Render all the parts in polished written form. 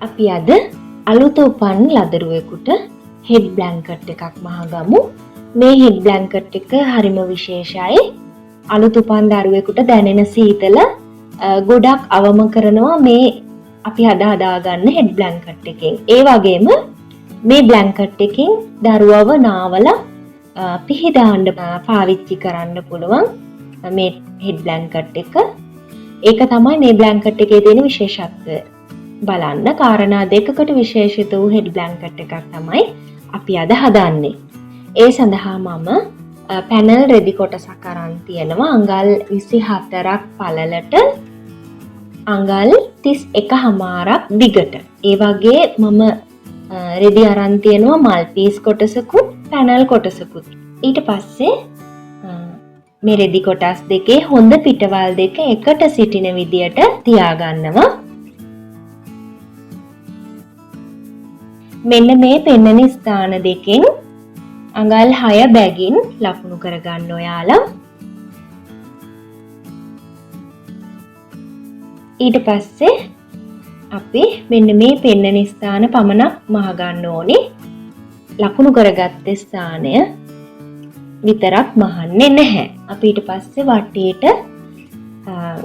අපි අද අලුත උපන් ලදරුවෙකුට හෙඩ් බ්ලැන්කට් එකක් මහගමු. මේ හෙඩ් බ්ලැන්කට් එක හරිම විශේෂයි. අලුත උපන් දරුවෙකුට දැනෙන සීතල ගොඩක් අවම කරනවා මේ අපි හදාගන්න හෙඩ් බ්ලැන්කට් එකෙන්. ඒ වගේම මේ බ්ලැන්කට් එකෙන් දරුවව නාවලා පිහිදාන්න පාවිච්චි කරන්න පුළුවන් මේ හෙඩ් බ්ලැන්කට් එක. ඒක තමයි මේ බ්ලැන්කට් එකේ තියෙන විශේෂත්වය. බලන්න කාරණා දෙකකට විශේෂිත වූ හෙඩ් බ්ලැන්කට් එකක් තමයි අපි අද හදන්නේ. ඒ සඳහා මම පැනල් රෙදි කොටසක් අරන් තියෙනවා. අඟල් 24ක් පළලට අඟල් 31මාරක් දිගට. ඒ වගේ මම රෙදි අරන් තියෙනවා මල් පීස් කොටසකුත් පැනල් කොටසකුත්. ඊට පස්සේ මේ රෙදි කොටස් දෙකේ හොඳ පිටවල් දෙක එකට සිටින විදියට තියාගන්නවා. මෙන්න මේ පෙන්නන ස්ථාන දෙකෙන් අඟල් 6 බැගින් ලකුණු කරගන්න ඔයාලා. ඊට පස්සේ අපි මෙන්න මේ පෙන්නන ස්ථාන පමණක් මහගන්න ඕනේ. ලකුණු කරගත්ත ස්ථානය විතරක් මහන්නේ නැහැ. අපි ඊට පස්සේ වටේට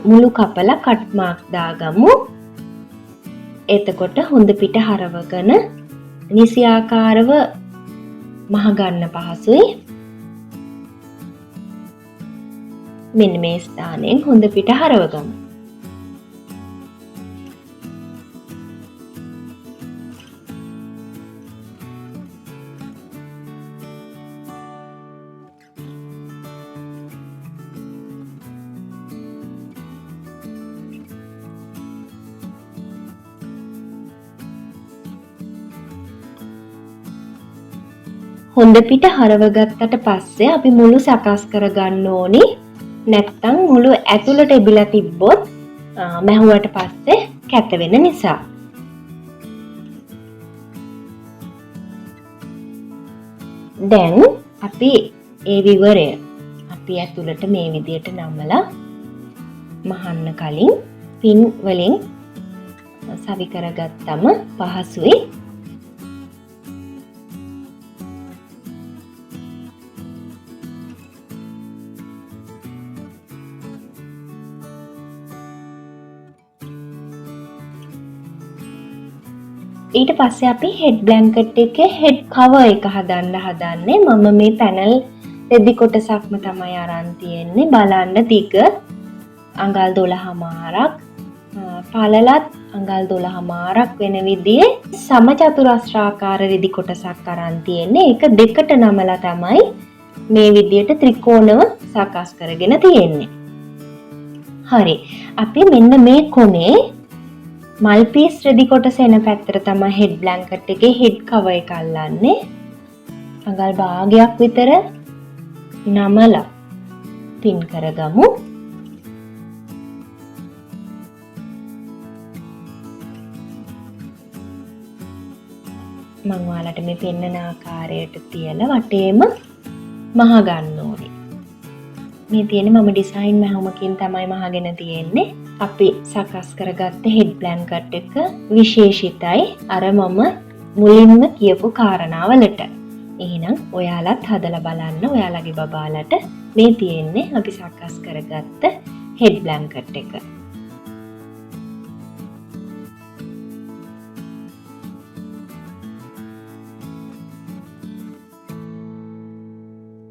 මුළු කපලා කට් මාක් දාගමු. එතකොට හොඳ පිට හරවගෙන නිසි ආකාරව මහගන්න පහසුයි. මෙන්න මේ ස්ථානයෙන් හොඳ පිට හරවගමු. හොඳ පිට හරවගත්තට පස්සේ අපි මුළු සකස් කරගන්න ඕනි. නැත්තම් මුළු ඇතුළට එබිලා තිබ්බොත් මැහුවට පස්සේ කැත වෙන නිසා. දැන් අපි ඒ විවරය අපි ඇතුළට මේ විදියට නමලා මහන්න කලින් පින් වලින් සවි කරගත්තම පහසුයි. ඊට පස්සේ අපි හෙඩ් බ්ලැන්කට් එකේ හෙඩ් කවර් එක හදන්නේ. මම මේ පැනල් රෙදි කොටසක්ම තමයි අරන් තියෙන්නේ. බලන්න දිග අඟල් 12මාරක් පළලත් අඟල් 12මාරක් වෙන විදිහේ සමචතුරස්‍රාකාර රෙදි කොටසක් අරන් තියෙන්නේ. ඒක දෙකට නමලා තමයි මේ විදිහට ත්‍රිකෝණව සකස් කරගෙන තියෙන්නේ. හරි. අපි මෙන්න මේ කොනේ මල් පීස් රෙදි කොටස එන පැත්තට තමයි හෙඩ් බ්ලැන්කට් එකේ හෙඩ් කවර් එක අල්ලන්නේ. අඟල් භාගයක් විතර නමලා පින් කරගමු. මම ඔයාලට මේ පෙන්නන ආකාරයට තියලා වටේම මහ ගන්න ඕනේ. මේ තියෙන්නේ මම ඩිසයින් මැහුමකින් තමයි මහගෙන තියෙන්නේ. අපි සකස් කරගත්ත හෙඩ් බ්ලැන්කට් එක විශේෂිතයි අර මම මුලින්ම කියපු කාරණාවලට. එහෙනම් ඔයාලත් හදලා බලන්න. ඔයාලගේ බබාලට මේ තියෙන්නේ අපි සකස් කරගත්ත හෙඩ් බ්ලැන්කට් එක.